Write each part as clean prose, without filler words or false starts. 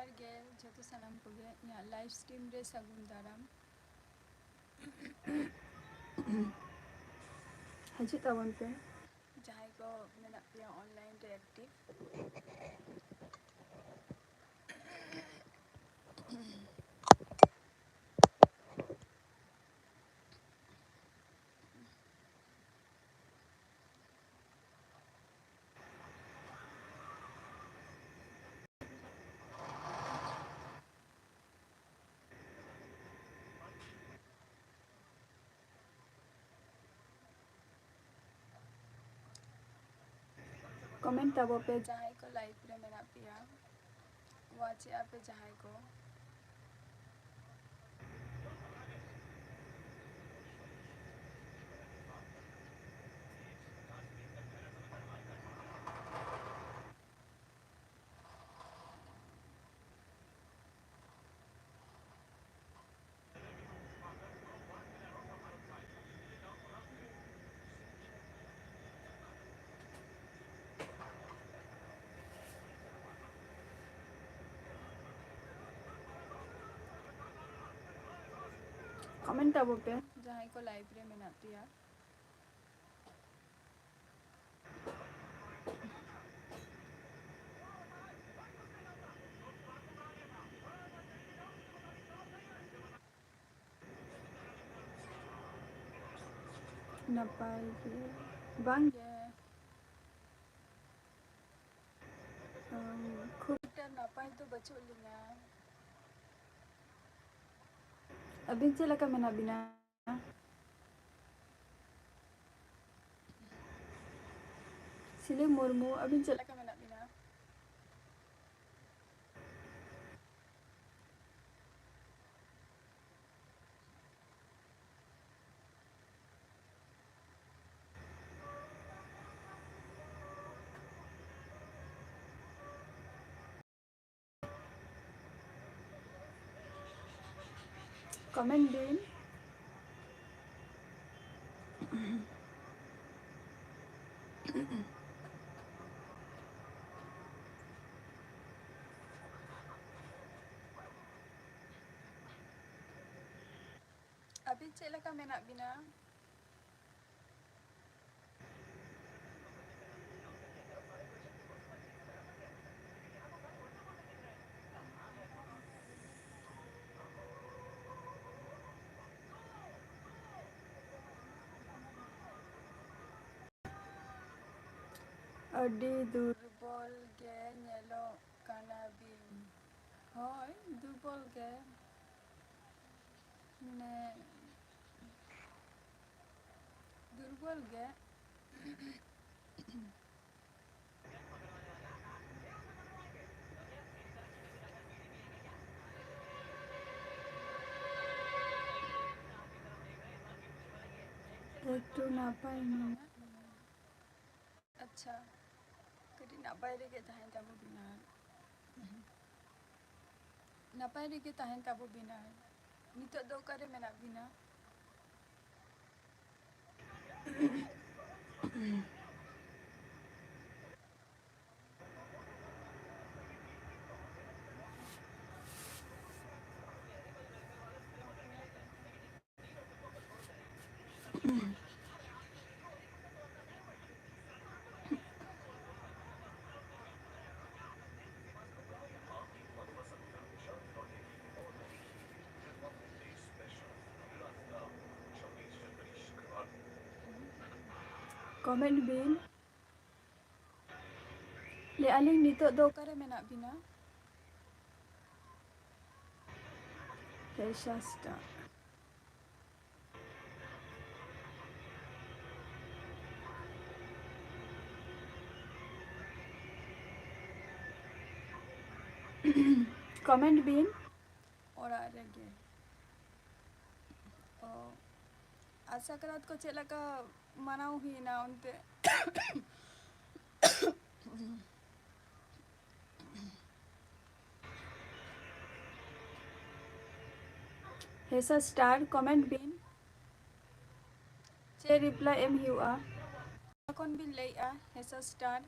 ᱡᱚᱦᱟᱨ ᱜᱮ ᱡᱚᱛᱚ ᱥᱟᱱᱟᱢ ᱠᱚᱜᱮ ᱤᱧᱟᱹᱜ ᱞᱟइव ᱥᱴᱨᱤम ᱨᱮ ᱥᱟᱹᱜᱩᱱ ᱫᱟᱨᱟᱢ ᱦᱤᱡᱩᱜ ᱛᱟᱵᱚᱱ ᱯᱮ ᱡᱟᱦᱟᱸᱭ ᱠᱚ ᱢᱮᱱᱟᱜ ᱯᱮᱭᱟ ᱚᱱᱞᱟᱭᱤᱱ ᱨᱮ ᱮᱠᱴᱤᱵᱷ कमेंट ᱛᱟᱵᱚ ᱯᱮ ᱡᱟᱦᱟᱸᱭ ᱠᱚ ᱞᱟइव ᱨᱮ ᱢᱮᱱᱟᱜ ᱯᱮᱭᱟ ᱳᱣᱟᱪ ᱮᱜᱼᱟ ᱯᱮ ᱡᱟᱦᱟᱸᱭ ᱠᱚ कमेंट ᱛᱟᱵᱚ ᱯᱮ ᱡᱟᱦᱟᱸᱭ ᱠᱚ ᱞᱟइव ᱨᱮ ᱢᱮᱱᱟᱜ ᱯᱮᱭᱟ ᱱᱟᱯᱟᱭ ᱜᱮ ᱵᱟᱝ ᱜᱮ ᱠᱷᱩᱵ ᱢᱤᱫᱴᱟᱝ ᱱᱟᱯᱟᱭ ᱫᱚ ᱵᱟᱹᱪᱩᱜ ᱞᱤᱧᱟ ᱟᱹᱵᱤᱱ ᱪᱮᱫ ᱞᱮᱠᱟ ᱢᱮᱱᱟᱜ ᱵᱤᱱᱟ ᱥᱤᱞᱤ ᱢᱩᱨᱢᱩ ᱟᱹᱵᱤᱱ ᱪᱮᱫ ᱞᱮᱠᱟ ᱢᱮᱱᱟᱜ ᱵᱤᱱᱟ कमेंट bin ᱟᱹᱵᱤᱱ ᱪᱮᱫ ᱞᱮᱠᱟ ᱢᱮᱱᱟᱜ ᱵᱤᱱᱟ ᱟᱹᱰᱤ ᱫᱩᱨᱵᱚᱞ ᱜᱮ ᱧᱮᱞᱚᱜ ᱠᱟᱱᱟ ᱵᱤᱱ ᱦᱳᱭ ᱫᱩᱨᱵᱚᱞ ᱜᱮ ᱢᱟᱱᱮ ᱫᱩᱨᱵᱚᱞ ᱜᱮ একটু নাপাই মেনাᱜ ᱟᱪᱪᱷᱟ ᱠᱟᱹᱴᱤᱡ ᱱᱟᱯᱟᱭ ᱨᱮᱜᱮ ᱛᱟᱦᱮᱱ ᱛᱟᱵᱚ ᱵᱤᱱ ᱱᱟᱯᱟᱭ ᱨᱮᱜᱮ ᱛᱟᱦᱮᱱ ᱛᱟᱵᱚ ᱵᱤᱱ ᱱᱤᱛᱚᱜ ᱫᱚ ᱚᱠᱟᱨᱮ ᱢᱮᱱᱟᱜ ᱵᱤᱱᱟ कमेंट bin ᱞᱟᱹᱭ ᱟᱹᱞᱤᱧ ᱱᱤᱛᱚᱜ ᱫᱚ ᱚᱠᱟᱨᱮ ᱢᱮᱱᱟᱜ ᱵᱤᱱᱟ ᱦᱮᱥᱟᱥᱴᱟ कमेंट bin ᱚᱲᱟᱜ ᱨᱮᱜᱮ ᱚ ᱟᱨ ᱥᱟᱠᱨᱟᱛ ᱠᱚ ᱪᱮᱫ ᱞᱮᱠᱟ ᱢᱟᱱᱟᱣ ᱦᱩᱭᱱᱟ ᱚᱱᱛᱮ ᱦᱮᱥᱟ ᱥᱴᱟᱨ कमेंट bin ᱪᱮᱫ ᱨᱤᱯᱞᱟᱭ ᱮᱢ ᱦᱩᱭᱩᱜᱼᱟ ᱠᱷᱚᱱ ᱵᱤᱱ ᱞᱟᱹᱭᱮᱜᱼᱟ ᱦᱮᱥᱟ ᱥᱴᱟᱨ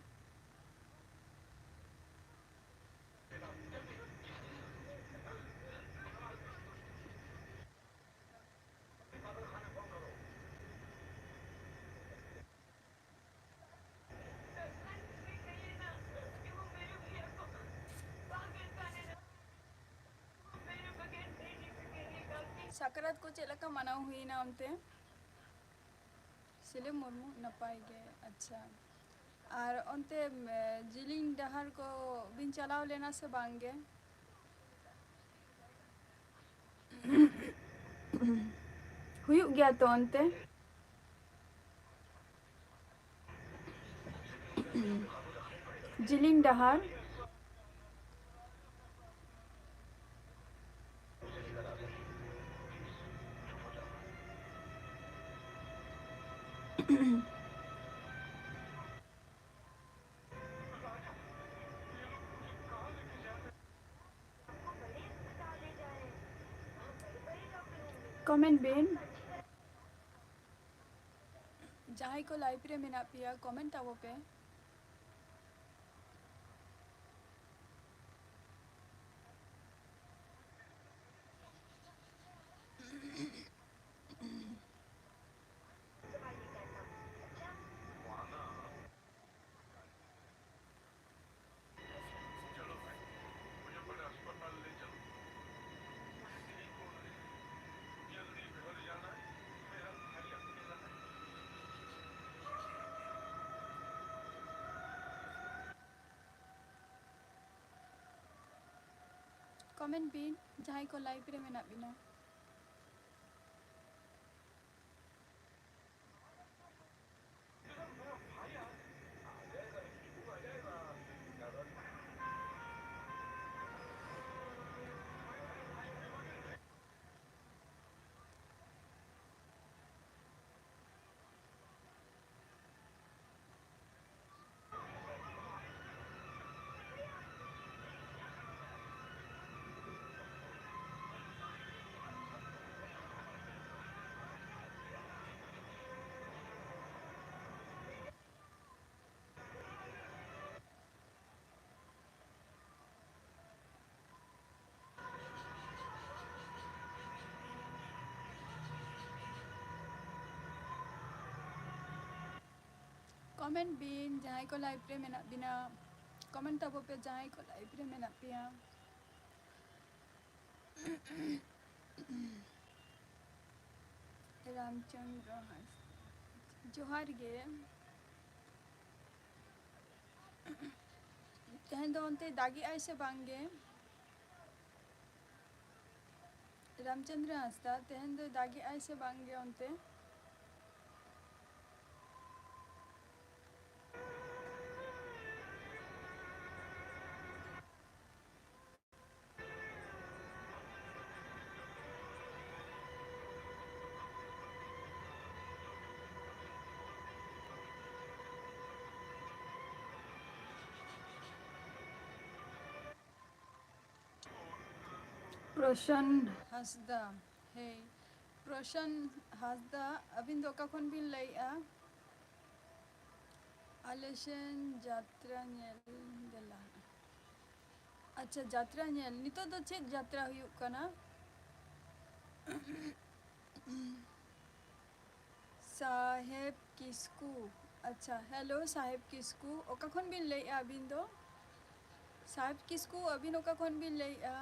ᱥᱟᱠᱨᱟᱛ ᱠᱚ ᱪᱮᱫ ᱞᱮᱠᱟ ᱢᱟᱱᱟᱣ ᱦᱩᱭᱱᱟ ᱚᱱᱛᱮ? ᱥᱤᱞᱮ ᱢᱩᱨᱢᱩ ᱱᱟᱯᱟᱭ ᱜᱮ, ᱟᱪᱪᱷᱟ। ᱟᱨ ᱚᱱᱛᱮ ᱡᱤᱞᱤᱧ ᱰᱟᱦᱟᱨ ᱠᱚ ᱵᱤᱱ ᱪᱟᱞᱟᱣ ᱞᱮᱱᱟ ᱥᱮ ᱵᱟᱝ ᱜᱮ? ᱦᱩᱭᱩᱜ ᱜᱮᱭᱟ ᱛᱚ ᱚᱱᱛᱮ? ᱡᱤᱞᱤᱧ ᱰᱟᱦᱟᱨ? ᱠᱚᱢᱮᱱᱴ ᱵᱤᱱ। ᱡᱟᱦᱟᱸᱭ ᱠᱚ ᱞᱟᱭᱤᱵᱷ ᱨᱮ ᱢᱮᱱᱟᱜ ᱯᱮᱭᱟ ᱠᱚᱢᱮᱱᱴ ᱛᱟᱵᱚ ᱯᱮ। ᱠᱚᱢᱮᱱᱴ ᱵᱤᱱ ᱡᱟᱦᱟᱸᱭ ᱠᱚ ᱞᱟᱭᱤᱵᱷ ᱨᱮ ᱢᱮᱱᱟᱜ ᱵᱤᱱᱟ। ᱠᱚᱢᱮᱱᱴ ᱵᱤᱱ ᱡᱟᱦᱟᱸᱭ ᱠᱚ ᱞᱟᱭᱤᱵᱷ ᱨᱮ ᱢᱮᱱᱟᱜ ᱵᱤᱱᱟ, ᱠᱚᱢᱮᱱᱴ ᱛᱟᱵᱚ ᱯᱮ ᱡᱟᱦᱟᱸᱭ ᱠᱚ ᱞᱟᱭᱤᱵᱷ ᱨᱮ ᱢᱮᱱᱟᱜ ᱯᱮᱭᱟ। ᱨᱟᱢᱪᱚᱱᱫᱨᱚ ᱦᱟᱸᱥᱫᱟ, ᱡᱚᱦᱟᱨ ᱜᱮ। ᱛᱮᱦᱮᱧ ᱫᱚ ᱚᱱᱛᱮ ᱫᱟᱜᱮᱜᱼᱟᱭ ᱥᱮ ᱵᱟᱝ ᱜᱮ? ᱨᱟᱢᱪᱚᱱᱫᱨᱚ ᱦᱟᱸᱥᱫᱟ, ᱛᱮᱦᱮᱧ ᱫᱚ ᱫᱟᱜᱮᱜᱼᱟᱭ ᱥᱮ ᱵᱟᱝ ᱜᱮ ᱚᱱᱛᱮ? ᱯᱨᱚᱥᱚᱱ ᱦᱟᱸᱥᱫᱟ, ᱦᱮᱸ ᱯᱨᱚᱥᱚᱱ ᱦᱟᱸᱥᱫᱟ, ᱟᱹᱵᱤᱱ ᱫᱚ ᱚᱠᱟ ᱠᱷᱚᱱ ᱵᱤᱱ ᱞᱟᱹᱭᱮᱜᱼᱟ? ᱟᱞᱮ ᱥᱮᱱ ᱡᱟᱛᱨᱟ ᱧᱮᱞ ᱫᱮᱞᱟ। ᱟᱪᱪᱷᱟ ᱡᱟᱛᱨᱟ ᱧᱮᱞ, ᱱᱤᱛᱚᱜ ᱫᱚ ᱪᱮᱫ ᱡᱟᱛᱨᱟ ᱦᱩᱭᱩᱜ ᱠᱟᱱᱟ? ᱥᱟᱦᱮᱵ ᱠᱤᱥᱠᱩ, ᱟᱪᱪᱷᱟ ᱦᱮᱞᱳ ᱥᱟᱦᱮᱵ ᱠᱤᱥᱠᱩ, ᱚᱠᱟ ᱠᱷᱚᱱ ᱵᱤᱱ ᱞᱟᱹᱭᱮᱜᱼᱟ ᱟᱹᱵᱤᱱ ᱫᱚ? ᱥᱟᱦᱮᱵ ᱠᱤᱥᱠᱩ, ᱟᱹᱵᱤᱱ ᱚᱠᱟ ᱠᱷᱚᱱ ᱵᱤᱱ ᱞᱟᱹᱭᱮᱜᱼᱟ?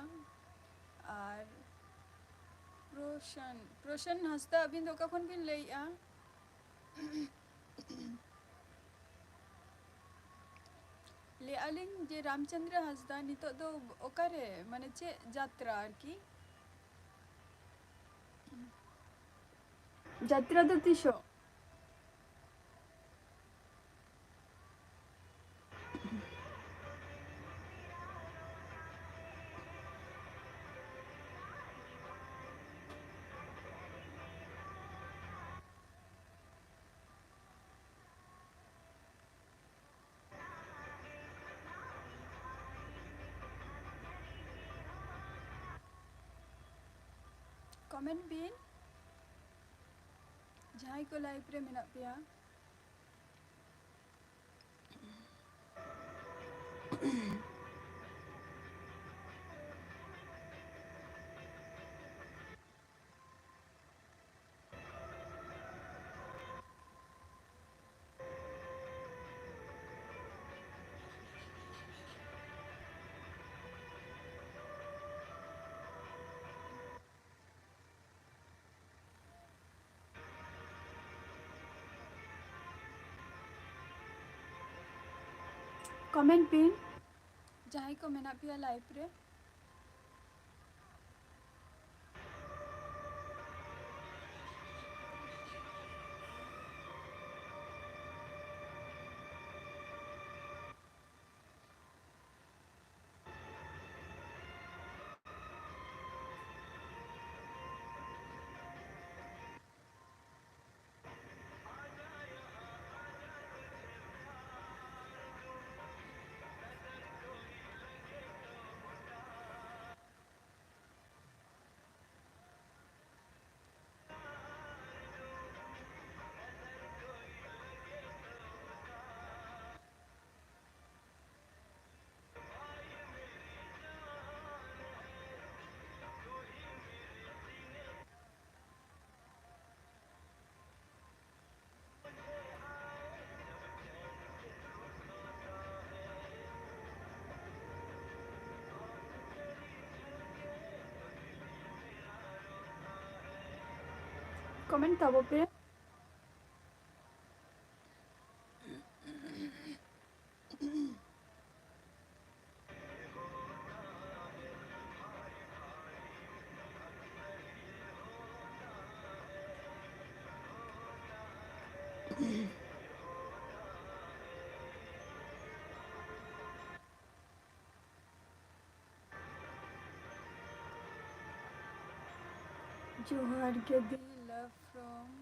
ᱟᱨ ᱯᱨᱚᱥᱚᱱ ᱦᱟᱸᱥᱫᱟ, ᱟᱹᱵᱤᱱ ᱫᱚ ᱚᱠᱟ ᱠᱷᱚᱱ ᱵᱤᱱ ᱞᱟᱹᱭᱮᱜᱼᱟ? ᱞᱟᱹᱭᱮᱜᱼᱟ ᱞᱤᱧ ᱡᱮ ᱨᱟᱢᱪᱚᱱᱫᱨᱚ ᱦᱟᱸᱥᱫᱟ ᱱᱤᱛᱚᱜ ᱫᱚ ᱚᱠᱟᱨᱮ, ᱢᱟᱱᱮ ᱪᱮᱫ ᱡᱟᱛᱨᱟ ᱟᱨᱠᱤ? ᱡᱟᱛᱨᱟ ᱫᱚ ᱛᱤᱥᱚᱜ? ᱠᱚᱢᱮᱱᱴ ᱵᱤᱱ ᱡᱟᱦᱟᱸᱭ ᱠᱚ ᱞᱟᱭᱤᱵᱷ ᱨᱮ ᱢᱮᱱᱟᱜ ᱯᱮᱭᱟ। कमेंट पिन जहाँ को मेना पिया लाइव रे कमेंट तब पे जोहर के दिल लव फ्रॉम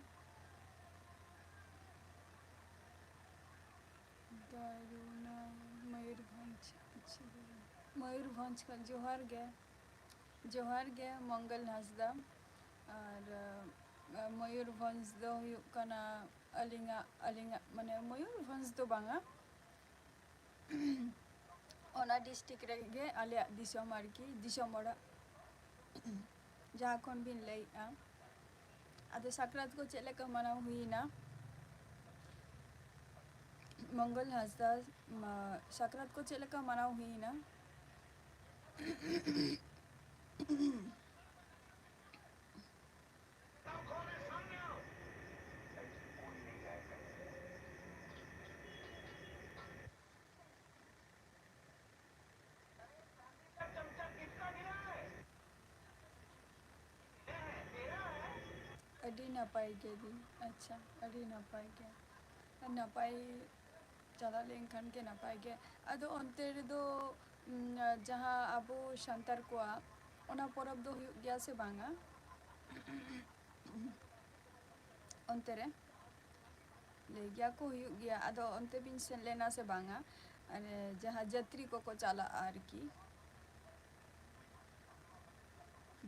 दारुना मयूरभंज मयूरभंज का जोहर गे मंगल हासदा और मयूरभंज दो हुयुग कना अलिंगा माने मयूरभंज तो बांगा ओना डिस्ट्रिक्ट रेगे आले दिसोम आरकी दिसोम ओड़ा जहाँ खन बिन लैया आदो साक्रात को चेले का मनाव हुईना मंगल हासदा साक्रात को चेले का मनाव हुईना अडी नपाई के दी अच्छा अडी नपाई के नपाई चला लेंखन के नपाई के अदो अंते दो जहाँ अबो शांतार कोआ ओना परब दो हुयुग गया से बांगा अंते रे ले गया को हुयुग गया अदो अंते बिन सेन लेना से बांगा अरे जहाँ जत्री को चला आर की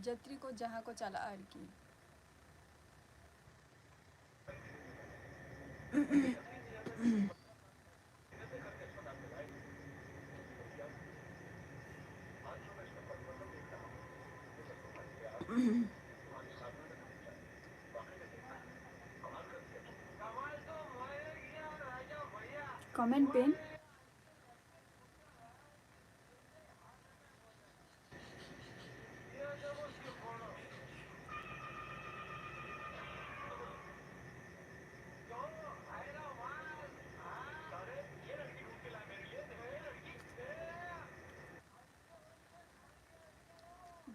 जत्री को जहाँ को चला आर की कमेंट पिन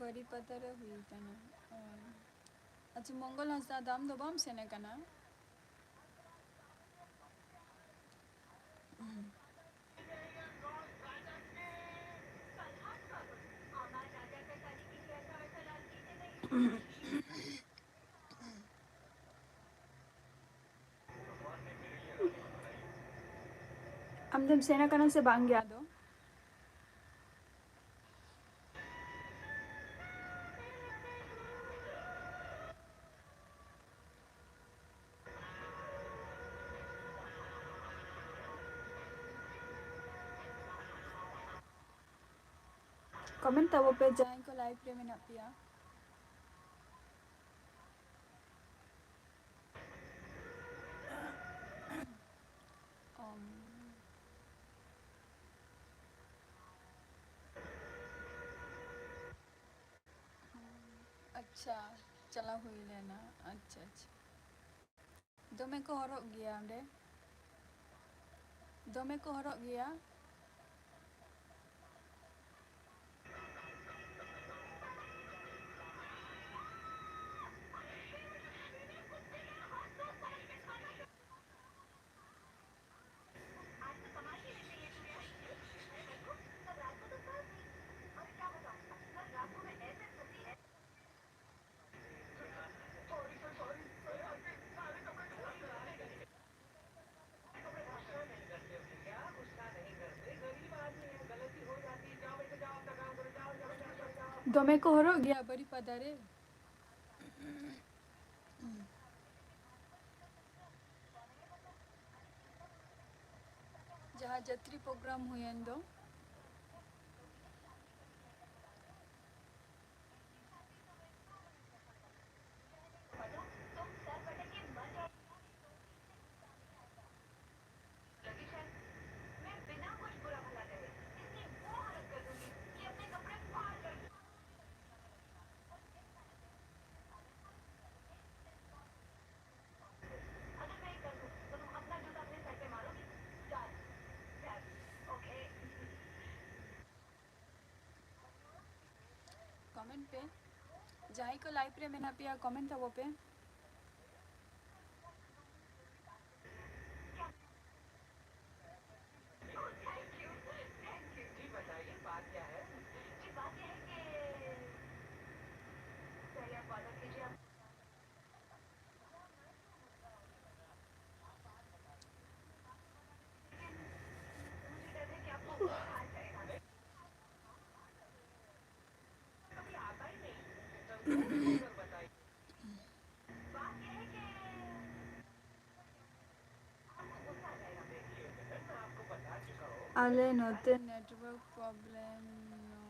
बड़ी पतर हुई कना अच्छा मंगल हासदा दाम दो बम सेने कना आमदम सेना कना से बांग गया दो कमेंट तब पे जहाँ को लाइव रे में पिया अच्छा चला हुई लेना अच्छा अच्छा दमे को हरक गया अंडे दमे को हरक गया Dome ko horok gaya bari padare. जहाँ जत्री प्रोग्राम हुए दो कमेंट पे जहाँ को लाइव रे मेना पिया कमेंट तब पे आले नोते नेटवर्क प्रॉब्लम नो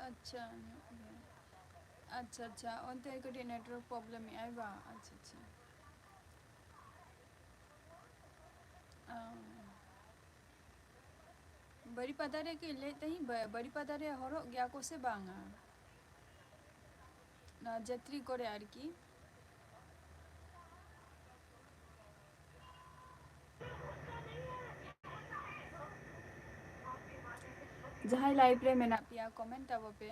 अच्छा अच्छा अच्छा अंत एक नेटवर्क प्रॉब्लम आइबा अच्छा अच्छा बड़ी पदारे के ले तही बड़ी पदारे हरो गया को से बांगा ना जत्री करे आर की जहाँ लाइव रे मेना पिया कमेंट तब पे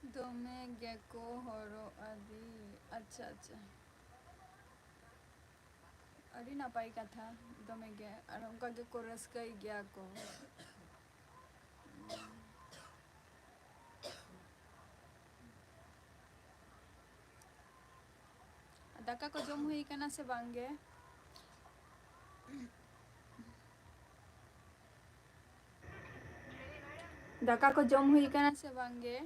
दोमे गेको हरो आदि अच्छा अच्छा अड़ी ना पाई का था दोमे गे और उनका के कोरस कई गया को दाका को जम हुई कना से बांगे दाका को जम हुई कना से बांगे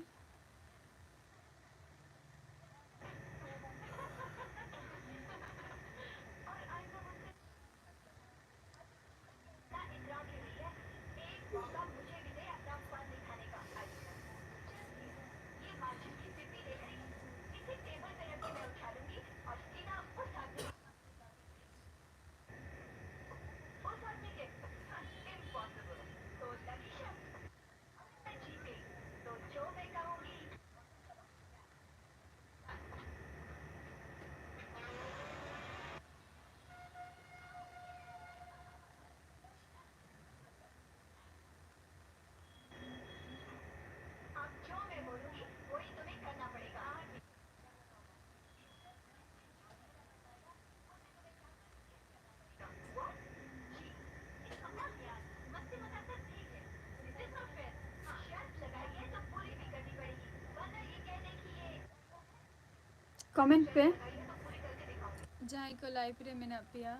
कमेंट पे जहाँ को लाइव रे मेना पिया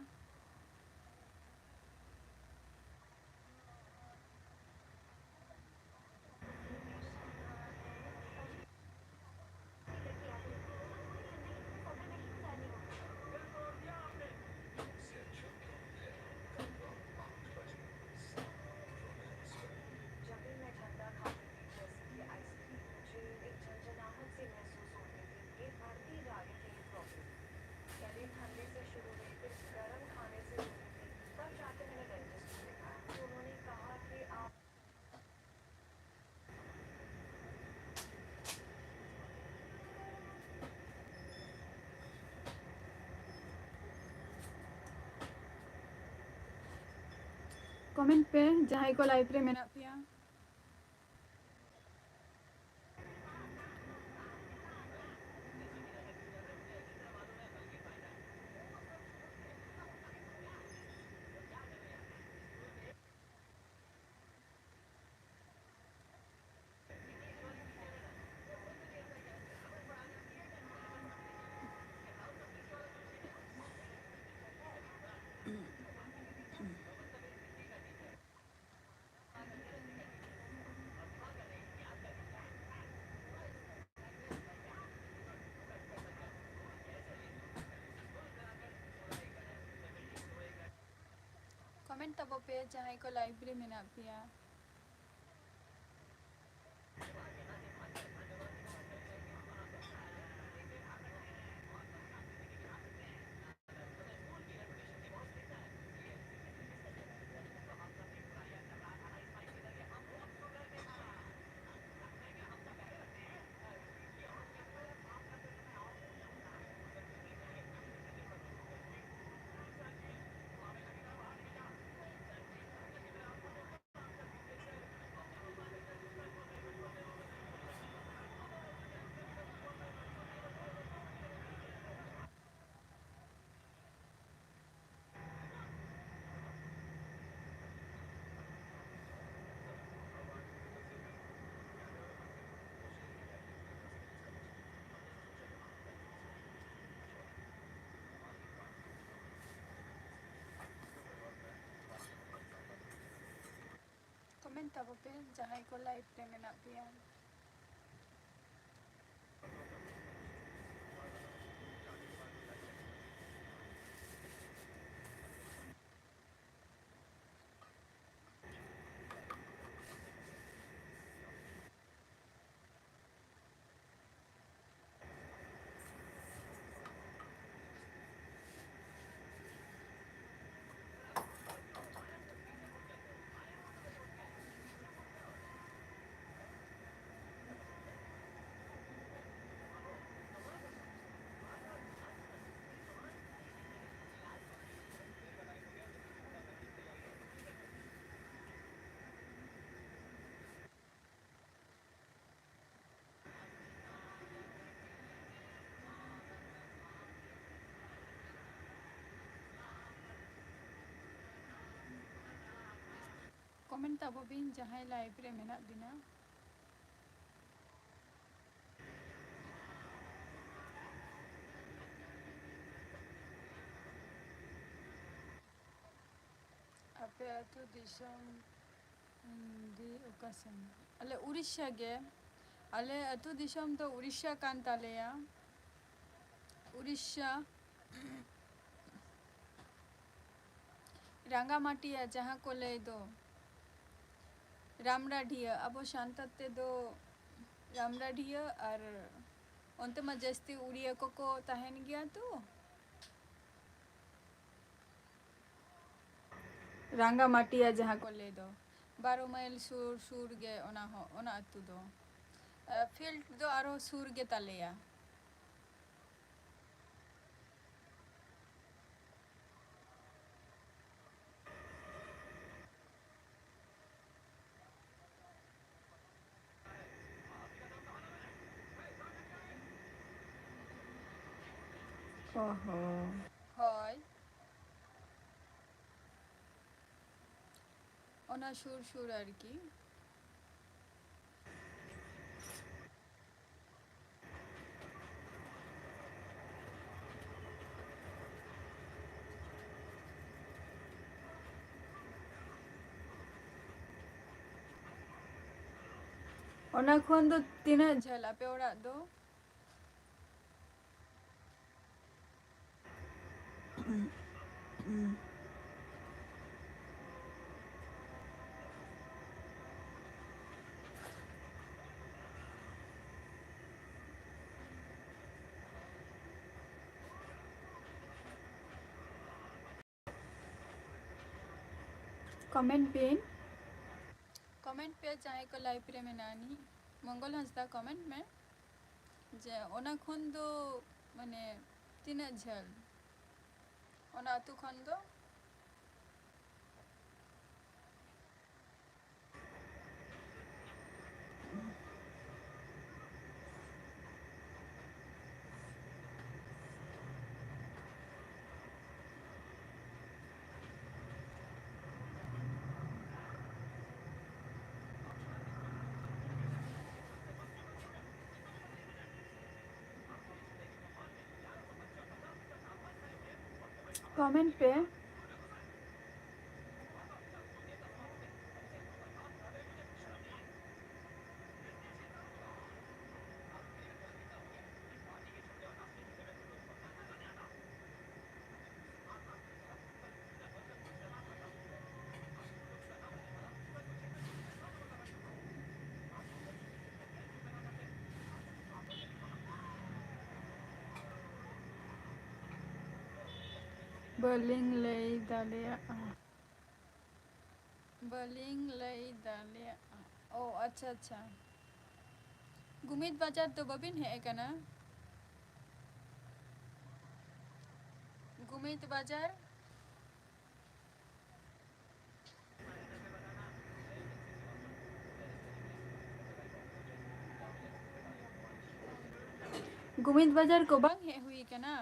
कमेंट पे जहाँ को लाइव रे मेना पिया कमेंट तबो पे जहाँ को लाइब्रेरी में ना पिया कमेंट तबो पे जहाँ को लाइब्रेरी में ना पिया कमेंट तबो बिन जहाँ लाइब्रेरी में ना बिना आपे अतु दिसम दी ओकासन अले उड़ीसा गे अले अतु दिसम तो उड़ीसा कान तालेया उड़ीसा रांगामाटिया जहाँ को ले दो रामराढिया अब शांतते दो रामराढिया और अंत में जस्ती उड़िया को तहन गया तो रांगामाटिया जहाँ को ले दो 12 माइल सुर सुर गे ओना अतु दो फील्ड दो आरो सुर गे तालेया হয় ওনা সুর সুর আর কি ओना खोन दो तीना झला पे ओड़ा दो कमेंट पिन कमेंट पे चाहे को लाइब्रेरी में नानी मंगल हंसदा कमेंट में जे ओना खोन दो माने तीना झल ओना अतु खोन दो कमेंट पे ᱵᱟᱹᱞᱤᱧ ᱞᱟᱹᱭ ᱫᱟᱲᱮᱭᱟᱜᱼᱟ ᱵᱟᱹᱞᱤᱧ ᱞᱟᱹᱭ ᱫᱟᱲᱮᱭᱟᱜᱼᱟ ᱚ ᱟᱪᱪᱷᱟ ᱟᱪᱪᱷᱟ ᱜᱩᱢᱤᱫ ᱵᱟᱡᱟᱨ ᱫᱚ ᱵᱟᱹᱵᱤᱱ ᱦᱮᱡ ᱟᱠᱟᱱᱟ ᱜᱩᱢᱤᱫ ᱵᱟᱡᱟᱨ ᱜᱩᱢᱤᱫ ᱵᱟᱡᱟᱨ ᱠᱚ ᱵᱟᱝ ᱦᱮᱡ ᱦᱩᱭ ᱟᱠᱟᱱᱟ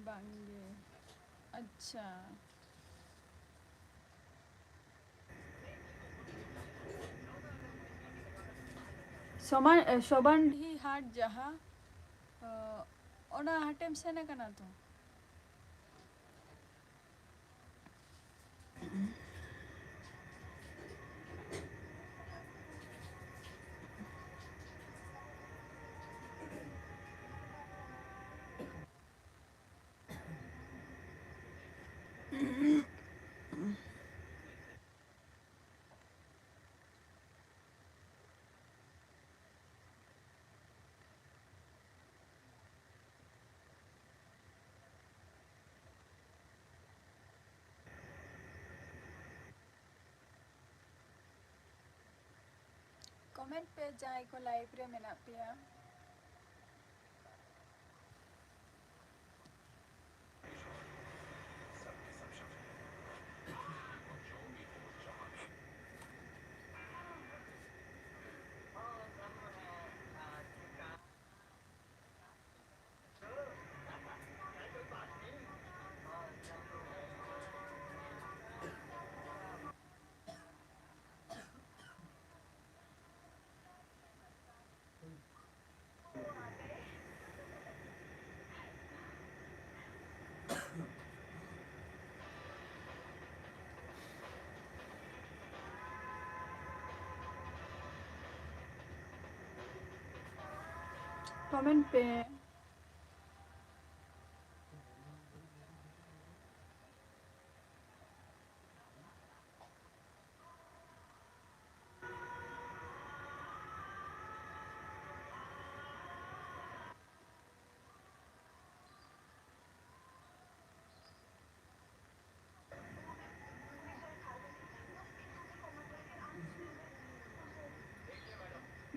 ᱵᱟᱝᱜᱮ ᱟᱪᱪᱷᱟ ᱥᱚᱵᱟᱱᱰᱤ ᱦᱟᱴ ᱡᱟᱦᱟᱸ ᱚᱱᱟ ᱦᱟᱴᱮᱢ ᱥᱮᱱ ᱟᱠᱟᱱᱟ ᱛᱚ ᱠᱚᱢᱮᱱᱴ ᱯᱮ ᱡᱟᱦᱟᱸᱭ ᱠᱚ ᱞᱟᱭᱤᱵ ᱨᱮ ᱢᱮᱱᱟᱜ ᱯᱮᱭᱟ ᱠᱚᱢᱮᱱᱴ ᱯᱮ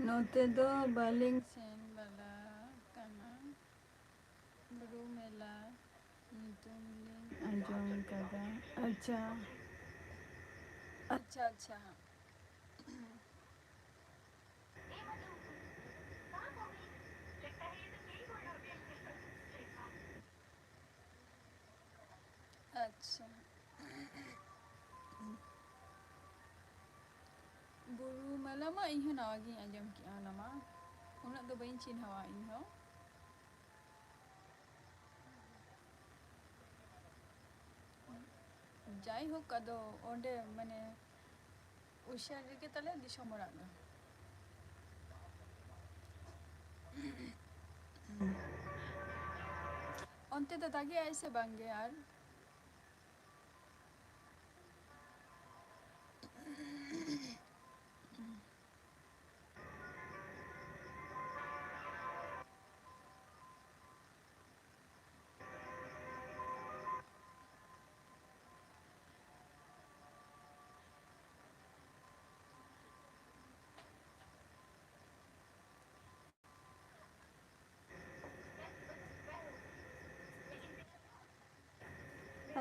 ᱱᱚᱛᱮ ᱫᱚ ᱵᱟᱹᱞᱤᱧ ᱥᱮᱱ ᱵᱟᱲᱟ ᱟᱠᱟᱱᱟ ᱵᱩᱨᱩ ᱢᱮᱞᱟ ᱧᱩᱛᱩᱢ ᱞᱤᱧ ᱟᱸᱡᱚᱢ ᱟᱠᱟᱫᱟ ᱟᱪᱪᱷᱟ ᱟᱪᱪᱷᱟ ᱟᱪᱪᱷᱟ ᱟᱪᱪᱷᱟ ᱵᱩᱨᱩ ᱢᱮᱞᱟ ᱢᱟ ᱤᱧᱦᱚᱸ ᱱᱟᱣᱟ ᱜᱤᱧ ᱟᱸᱡᱚᱢ ᱠᱮᱜᱼᱟ ᱚᱱᱟ ᱢᱟ ᱩᱱᱟᱹᱜ ᱫᱚ ᱵᱟᱹᱧ ᱪᱤᱱᱦᱟᱹᱣᱟ ᱤᱧᱦᱚᱸ ᱡᱟᱭᱦᱳᱠ ᱟᱫᱚ ᱚᱸᱰᱮ ᱢᱟᱱᱮ ᱩᱥᱟᱹᱨ ᱨᱮᱜᱮ ᱛᱟᱞᱮ ᱫᱤᱥᱚᱢ ᱚᱲᱟᱜ ᱫᱚ ᱚᱱᱛᱮ ᱫᱚ ᱫᱟᱜᱮᱜᱼᱟᱭ ᱥᱮ ᱵᱟᱝᱜᱮ ᱟᱨ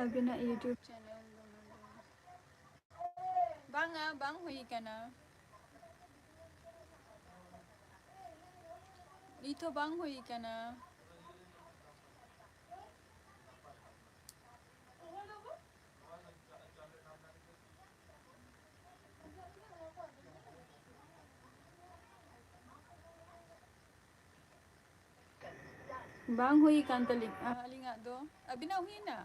ᱟᱹᱵᱤᱱᱟᱜ ᱤᱭᱩᱴᱩᱵᱽ ᱪᱮᱱᱮᱞ ᱫᱚ ᱵᱟᱝᱟ ᱵᱟᱝ ᱦᱩᱭ ᱟᱠᱟᱱᱟ ᱱᱤᱛ ᱦᱚᱸ ᱵᱟᱝ ᱦᱩᱭ ᱟᱠᱟᱱᱟ ᱵᱟᱝ ᱦᱩᱭ ᱟᱠᱟᱱ ᱛᱟᱹᱞᱤᱧᱟ ᱟᱹᱞᱤᱧᱟᱜ ᱫᱚ ᱟᱹᱵᱤᱱᱟᱜ ᱦᱩᱭᱱᱟ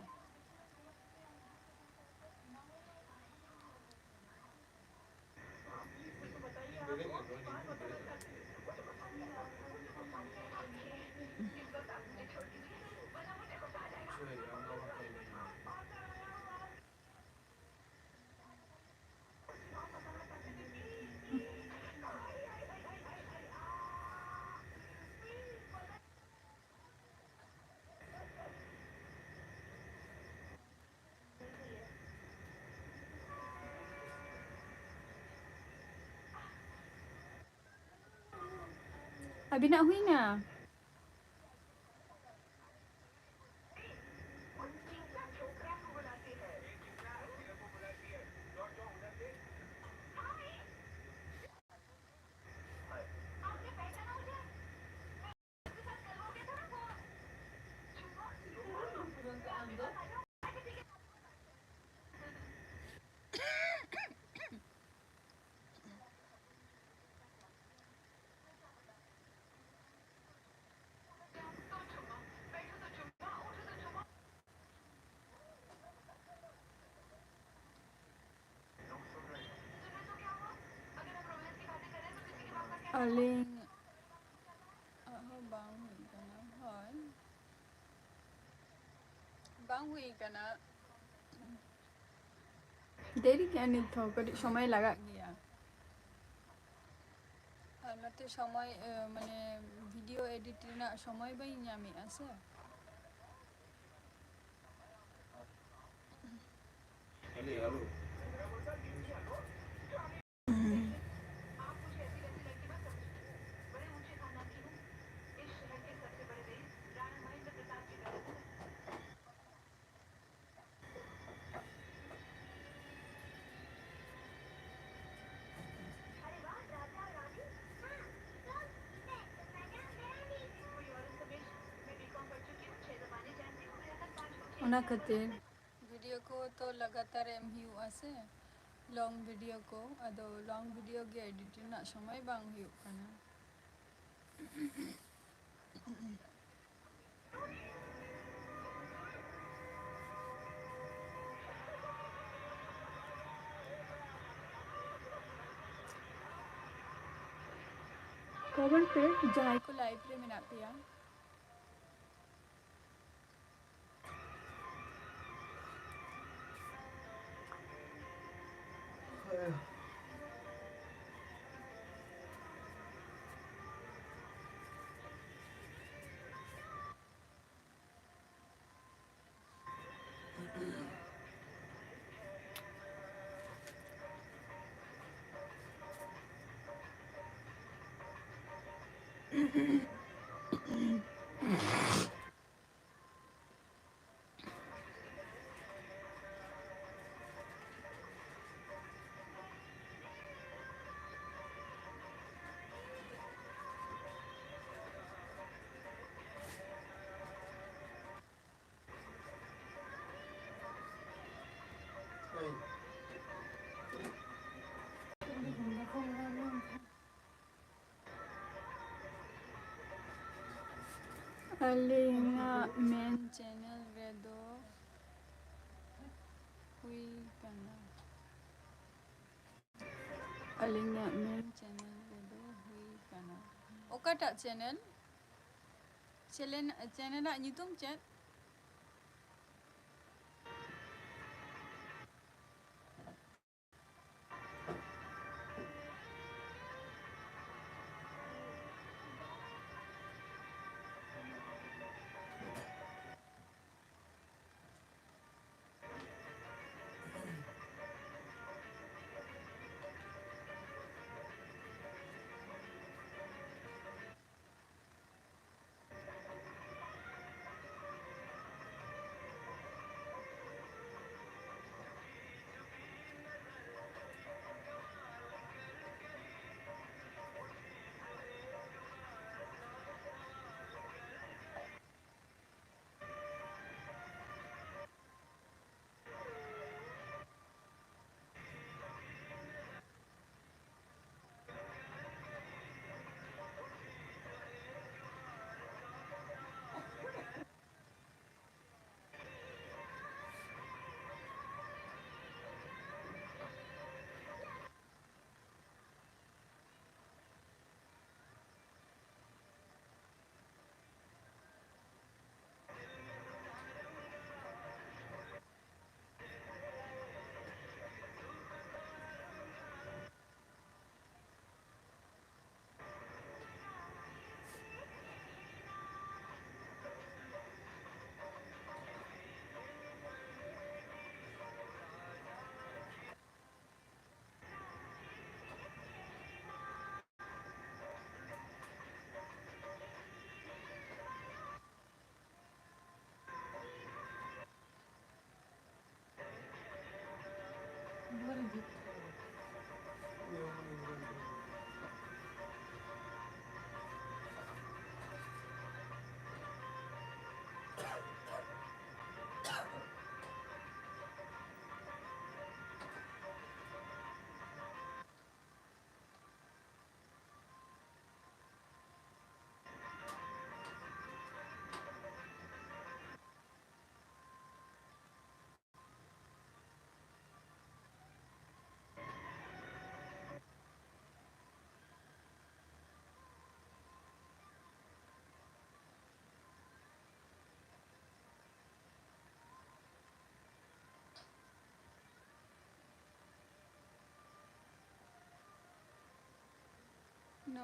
ᱟᱹᱵᱤᱱᱟᱜ ᱦᱩᱭᱱᱟ? ᱟᱹᱞᱤᱧ ᱦᱚᱸ ᱵᱟᱝ ᱦᱩᱭ ᱠᱟᱱᱟ, ᱦᱳᱭ ᱵᱟᱝ ᱦᱩᱭ ᱠᱟᱱᱟ, ᱫᱮᱨᱤ ᱜᱮᱭᱟ ᱱᱤᱛ ᱦᱚᱸ, ᱠᱟᱹᱴᱤᱡ ᱥᱚᱢᱚᱭ ᱞᱟᱜᱟᱜ ᱜᱮᱭᱟ। ᱟᱨ ᱱᱚᱛᱮ ᱥᱚᱢᱚᱭ ᱢᱟᱱᱮ ᱵᱷᱤᱰᱤᱭᱳ ᱮᱰᱤᱴ ᱨᱮᱱᱟᱜ ᱥᱚᱢᱚᱭ ᱵᱟᱹᱧ ᱧᱟᱢᱮᱜᱼᱟ ᱥᱮ। ᱚᱱᱟ ᱠᱷᱟᱹᱛᱤᱨ ᱵᱷᱤᱰᱤᱭᱳ ᱠᱚ ᱛᱚ ᱞᱟᱜᱟताᱨ ᱮᱢ ᱦᱩᱭᱩᱜᱼᱟ ᱥᱮ, ᱞᱚᱝ ᱵᱷᱤᱰᱤᱭᱳ ᱠᱚ, ᱟᱫᱚ ᱞᱚᱝ ᱵᱷᱤᱰᱤᱭᱳ ᱜᱮ ᱮᱰᱤᱴ ᱨᱮᱱᱟᱜ ᱥᱚᱢᱚᱭ ᱵᱟᱝ ᱦᱩᱭᱩᱜ ᱠᱟᱱᱟ। ᱠᱚᱢᱮᱱᱴ ᱯᱮ ᱡᱟᱦᱟᱸᱭ ᱠᱚ ᱞᱟᱭᱤᱵ ᱨᱮ ᱢᱮᱱᱟᱜ ᱯᱮᱭᱟ, ᱟᱹᱞᱤᱧᱟᱜ ᱢᱮᱱ ᱪᱮᱱᱮᱞ ᱨᱮᱫᱚ ᱦᱩᱭ ᱠᱟᱱᱟ, ᱟᱹᱞᱤᱧᱟᱜ ᱢᱮᱱ ᱪᱮᱱᱮᱞ ᱨᱮᱫᱚ ᱦᱩᱭ ᱠᱟᱱᱟ। ᱚᱠᱟᱴᱟᱜ ᱪᱮᱱᱮᱞ? ᱪᱮᱱᱮᱞᱟᱜ ᱧᱩᱛᱩᱢ ᱪᱮᱫ?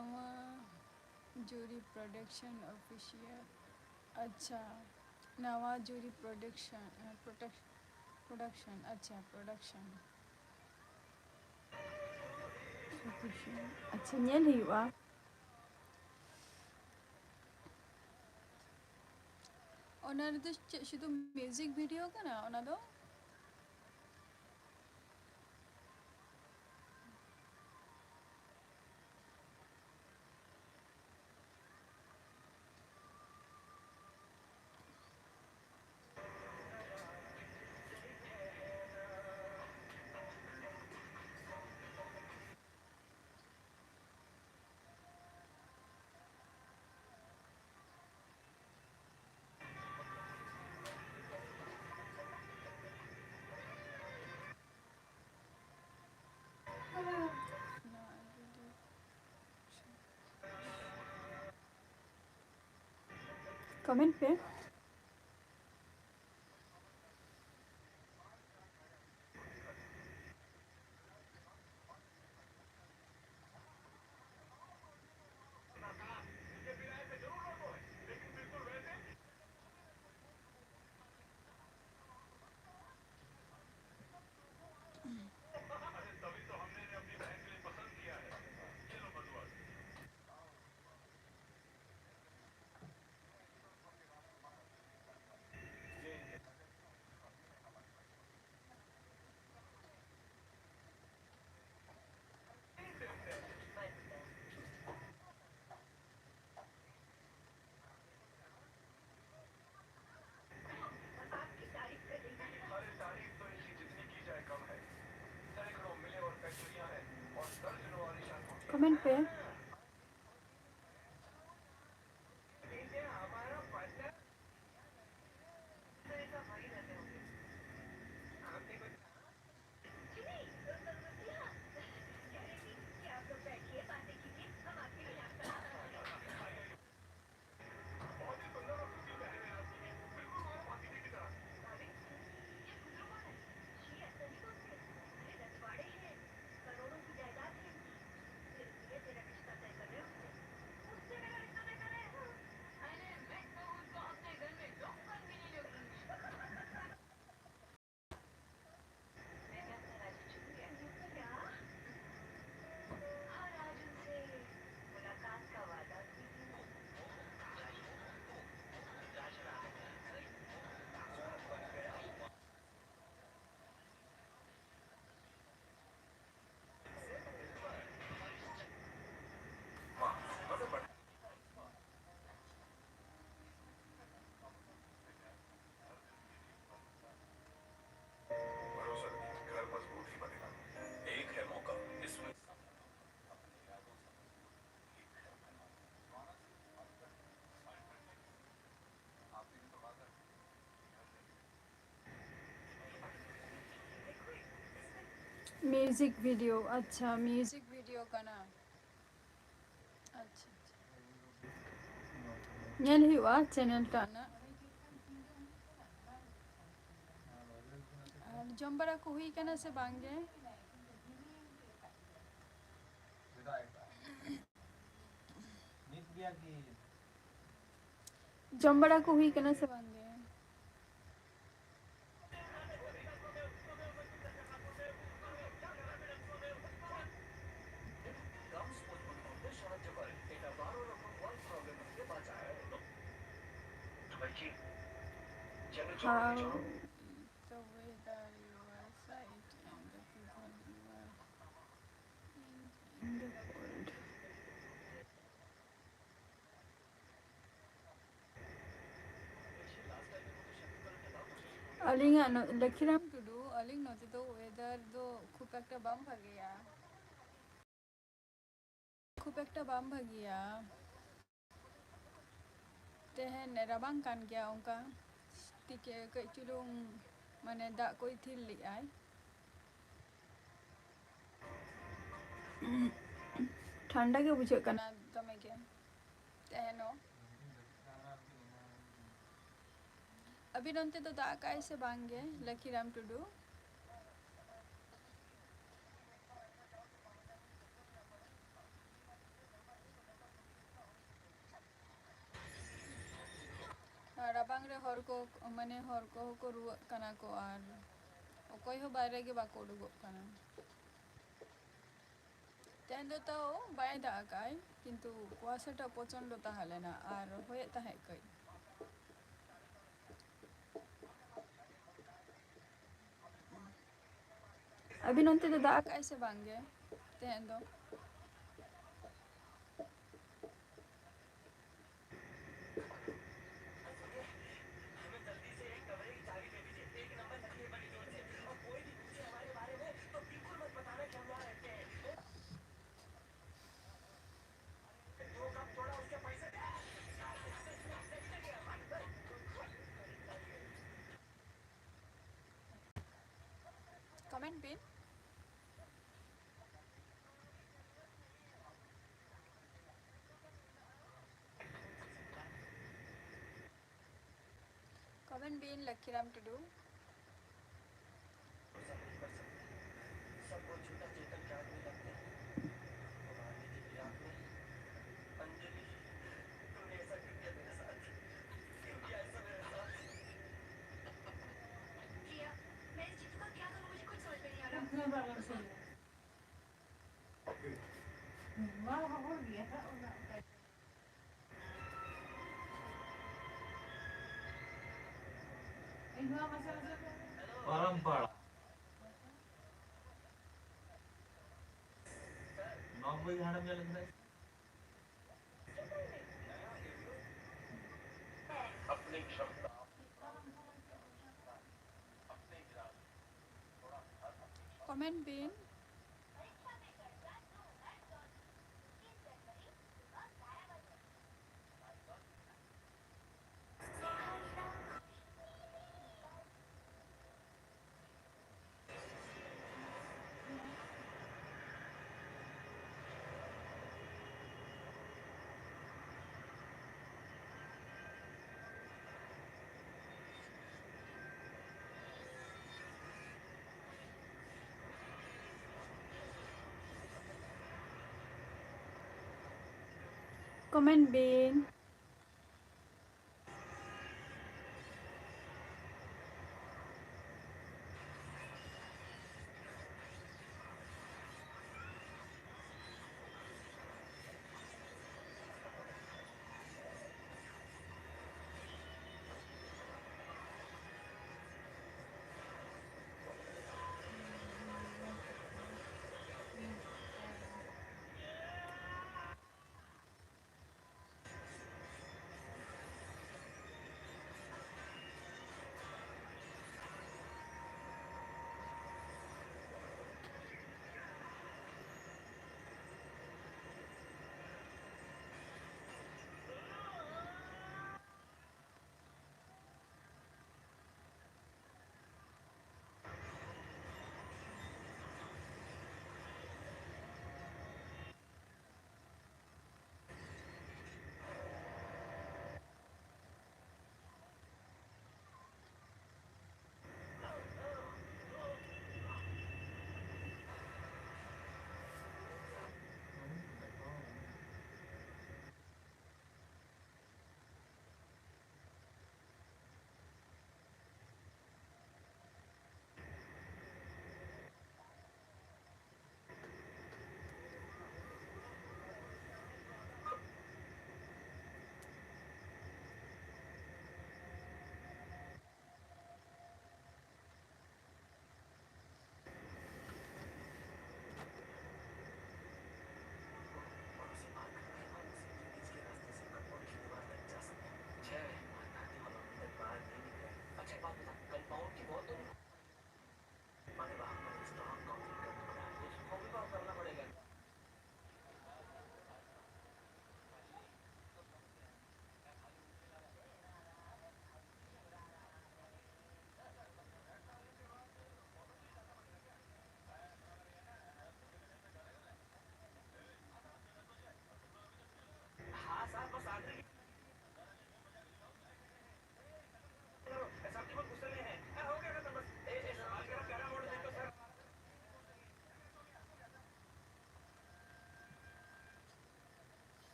नवा जूरी प्रोडक्शन ऑफिशियल अच्छा नवा जूरी प्रोडक्शन अच्छा प्रोडक्शन अच्छा nyel huwa ona do শুধু মিউজিক ভিডিও কানা ona do कमेंट पे कमेंट पे म्यूजिक वीडियो अच्छा म्यूजिक वीडियो काना अच्छा nyel huwa channel ta ना जम्बरा को हुई कना से बांगे जम्बड़ा को हुई कना से बांगे how the weather your site and the people you are in the world alinga no lakhiram Tudu अलिंग नोते तो वेदर दो खूब एक बम भागिया तेहन रबांग कान गया उनका तिके कई चुलुंग माने दा कोई थिल ली आय ठंडा के बुझे कना ना तमे के तेहनो अभी नंते तो दा काय से बांगे लकीराम टुडू को माने हर को रुआ कना को और अकोय हो बारे गे बाको उडुगो कना तेन दो ताओ बाय दागाय किंतु कुआशाटा प्रचंड ताहेलेना और होये ताहे कई अभी नोंते तो दाग कैसे बांगे तेन दो कमेंट पिन कमेंट बिन लकीराम टुडू परंपरा नॉर्मल झाड़ा में लगता है कमेंट बिन कमेंट बिन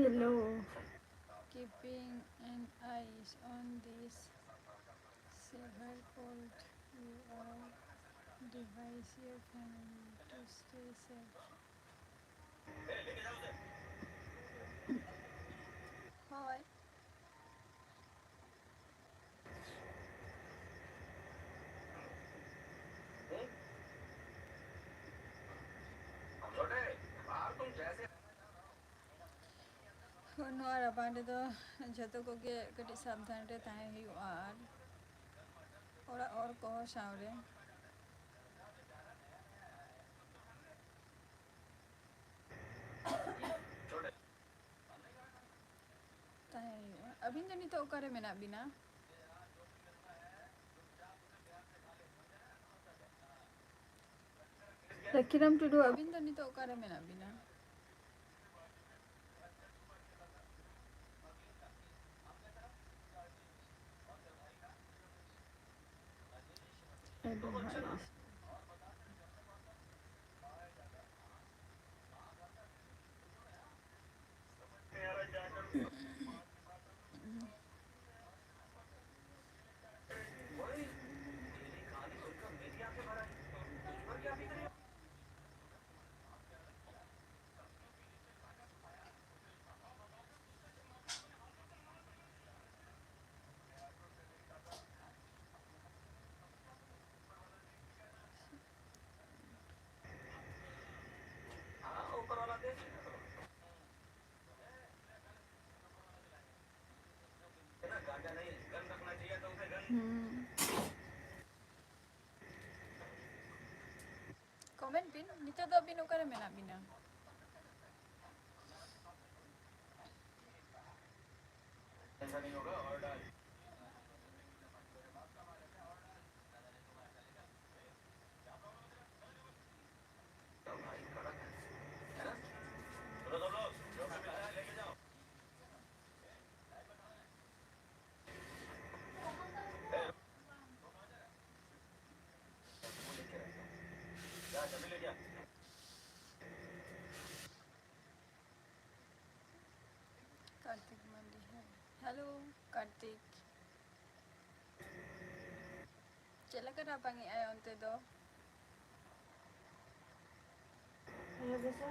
hello. Keeping an eyes on this severe cold, you are devise your family to stay safe. Hi. ᱱᱚᱣᱟ ᱨᱟᱵᱟᱝ ᱨᱮᱫᱚ ᱡᱷᱚᱛᱚ ᱠᱚᱜᱮ ᱠᱟᱹᱴᱤᱡ ᱥᱟᱵᱫᱷᱟᱱ ᱨᱮ ᱛᱟᱦᱮᱸ ᱦᱩᱭᱩᱜᱼᱟ ᱟᱨ ᱚᱲᱟᱜ ᱦᱚᱲ ᱠᱚᱦᱚᱸ ᱥᱟᱶᱨᱮ ᱛᱟᱦᱮᱸ ᱦᱩᱭᱩᱜᱼᱟ᱾ ᱟᱹᱵᱤᱱ ᱫᱚ ᱱᱤᱛᱚᱜ ᱚᱠᱟᱨᱮ ᱢᱮᱱᱟᱜ ᱵᱤᱱᱟ? Lakiram Tudu, ᱟᱹᱵᱤᱱ ᱫᱚ ᱱᱤᱛᱚᱜ ᱚᱠᱟᱨᱮ ᱢᱮᱱᱟᱜ ᱵᱤᱱᱟ? advice. ᱠᱚᱢᱮᱱᱴ ᱵᱤᱱ ᱱᱤᱛᱚᱜ ᱫᱚ ᱟᱹᱵᱤᱱ ᱚᱠᱟᱨᱮ ᱢᱮᱱᱟᱜ ᱵᱤᱱᱟ? कार्तिक मंडी है। हेलो कार्तिक। चेक लेका राबांग ए onte do? Ayo bisa?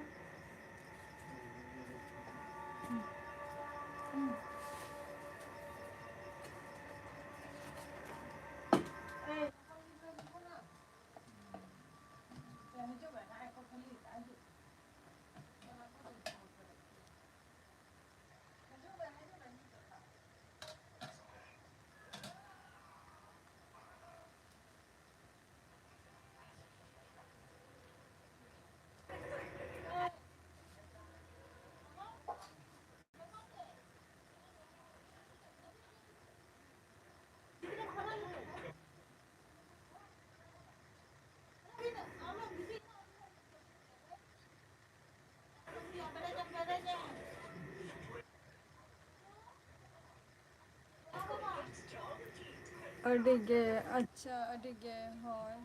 अडिगे अच्छा अडिगे होय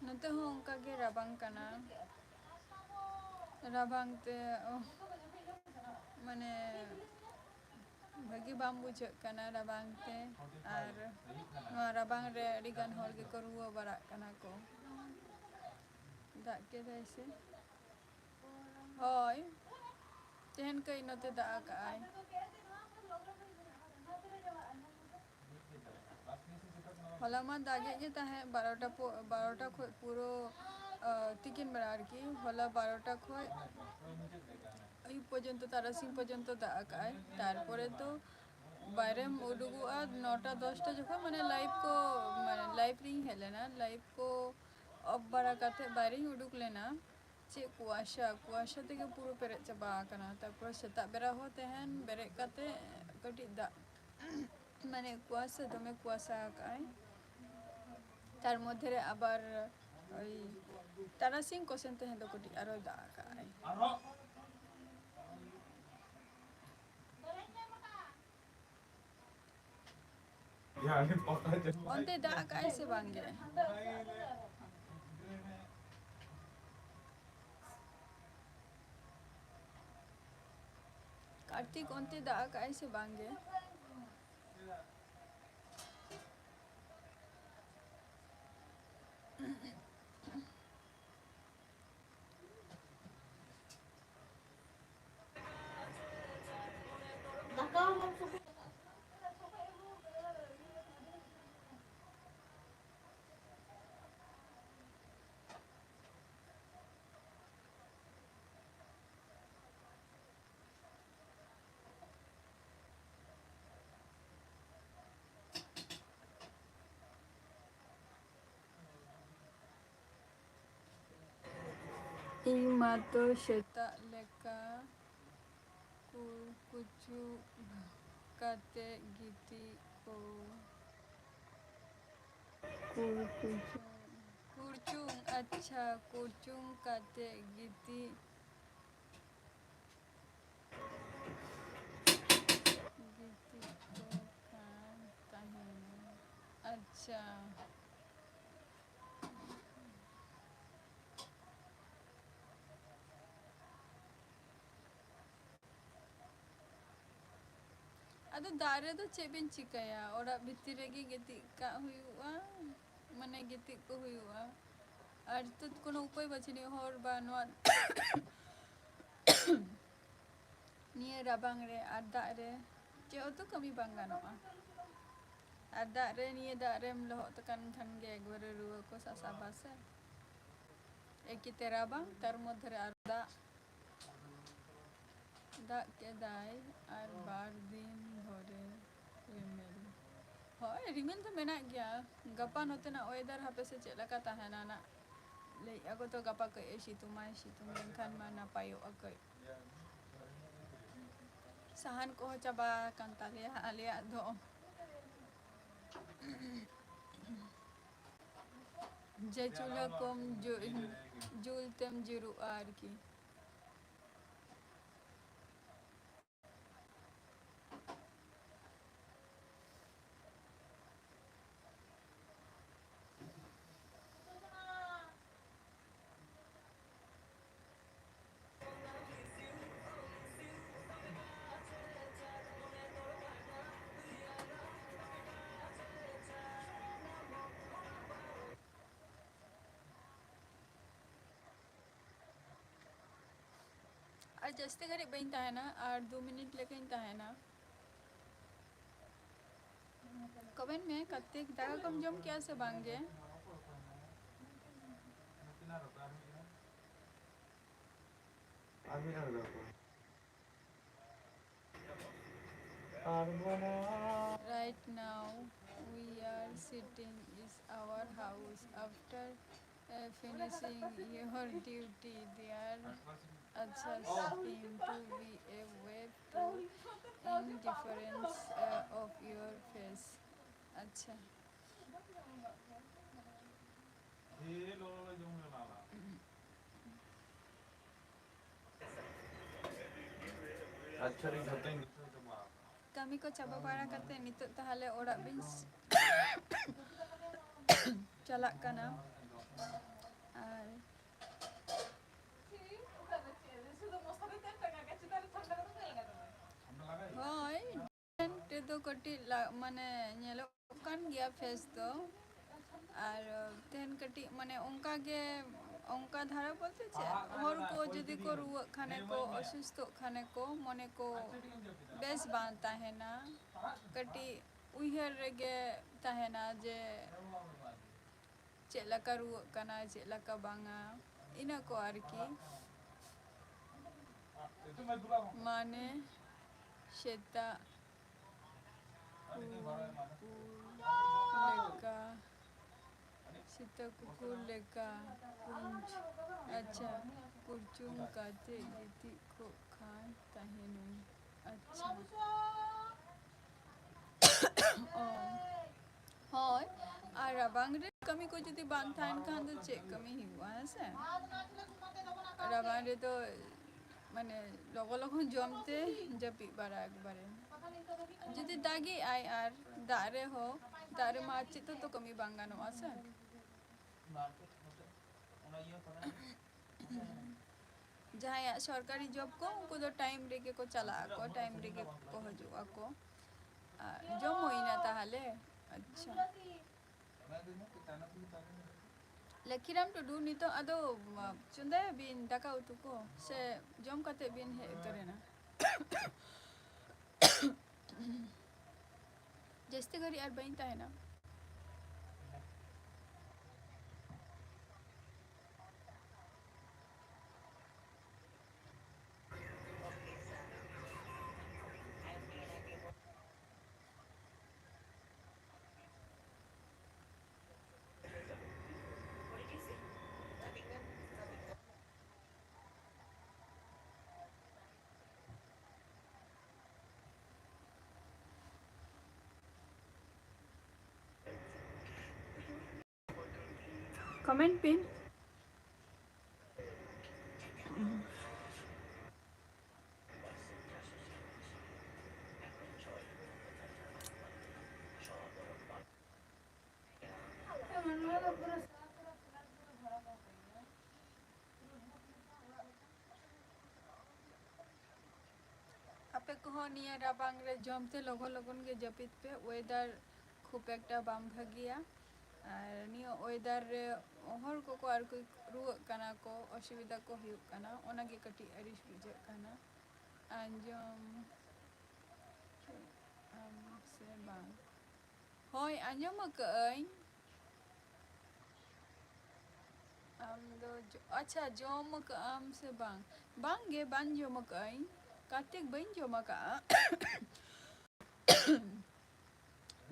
नते हो उनका के राबांग कना राबांग ते माने भागी बाम बुझे कना राबांग ते आर नवा राबांग रे अडी गान हॉल के को रुआ बरा कना को दाग के दैसे होय तेहन कई नते दाग आय हलामा दागे जे ताहे 12टा खो पुरो तिकिन बेला आरकी हला 12टा खो अयुब पर्यन्त तारासिंग पर्यन्त दाग आय तारपरे तो বাইরে উডুগুआ 9টা 10টা যখন মানে লাইভ রিং হেলেনা লাইভ को অফ বারা কাতে বাইরে উডুক लेना चे कुआशा থেকে পুরো পেরে চাবা কানা তারপর সেটা বেরা হতে হেন বেরে কাতে কটি দা মানে কুয়াশা দমে কুয়াশা কায় তার মধ্যে আবার ওই তারাসিং কোসেনতে হেন কটি আরো দা কায় onte da kaay se bange Tik onte dak aka ai se bangge? Ing mato setak leka kucu kate giti ko kurcung अच्छा kurcung kate giti giti ko kan tahena अच्छा Ado dare do cebin cikaya ora bitir lagi giti ka huyuwa mane giti ko huyuwa ar to kono upai bachini hor ba noa niye rabang re ar dak re ce oto kami bang ganoa ar dak re niye dak rem lohok tekan khan ge gore ruwa ko sasabase ekite rabang tar modhe re ar dak kedai ar bar din dhore rimel hoi rimel to menak gya gapa notenak weather hape se cek leka tahena nak lei aku to gapa ke situng lenkhan mana payo akai sahan ko coba kan talia alia do jechula kom jul tem juru ar ki ar jaste घड़ी बइन tahena ar 2 minute lekin tahena कवन में कत्ते दागा कम जम क्या से बांगे Right now we are sitting is our house after finishing your duty there adjusting to be a way to indifference of your face अच्छा अच्छा ring satu ini. kami ko coba para kate nituk tahale orak bin calak kana ar hoi te to kati mane nyelok kan gya face to আর তেন কাটি মানে অঙ্কা গে অঙ্কা ধারা বলতে চে হর কো যদি কো রুয়া খানে কো অসুস্থ খানে কো মনে কো বেশ বান তাহেনা কাটি উইহার রেগে তাহেনা যে চে লাকা রুয়া কানা চে লাকা বাঙা ইনা কো আর কি মানে সেটা লেকা Sita kukur leka kunj अच्छा kurcung kate giti ko khan tahenui अच्छा hoy ar rabang re kami ko jodi ban thain khan do che kami hiwa ase rabang re to মানে লগো লগন জমতে জাপি বারা একবারে যদি দাগি আই আর দারে হো দারে মাছি তো কমি বাঙ্গানো আছে जहाँ सरकारी जॉब को उनको दो टाइम रेगे को चला को टाइम रेगे को हजुआ को जॉब होइना ताहले अच्छा लकीराम टुडू नितो अदो चुंदे बिन दाका उतु को से जॉम कते बिन हे करेना जस्ते घरी यार बइन ता है ना Comment pin. आपे कहो निया राबांग रे जमते लगन लगन के जपित पे वेदर खूब एकटा बाम भागिया और नियो वेदर रे हर को आर कोई रुआ कना को असुविधा को हुयुग कना ओना गे कटी अरिस बुझे कना अंजम से बांग होय अंजम कई दो अच्छा जम आम से बांग बांगे बांग जम कई कार्तिक बइन जमा का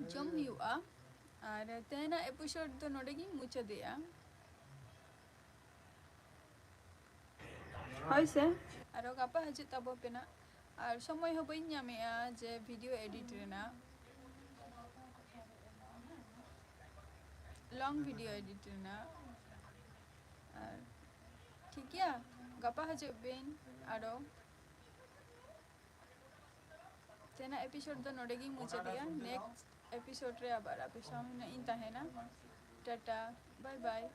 जम हुआ और तेना एपिसोड तो नोडेगी मुचा दिया How is it? और गापा हजे तब पेना और समय हो बइन ᱧᱟᱢᱮᱜᱼᱟ जे वीडियो एडिट रेना लॉन्ग वीडियो एडिट रेना और ठीक है गापा हजे बेन आरो तेना एपिसोड तो नोडेगी मुचा दिया नेक्स्ट एपिसोड रे आबार आपे सामने इन ताहेना टाटा बाय बाय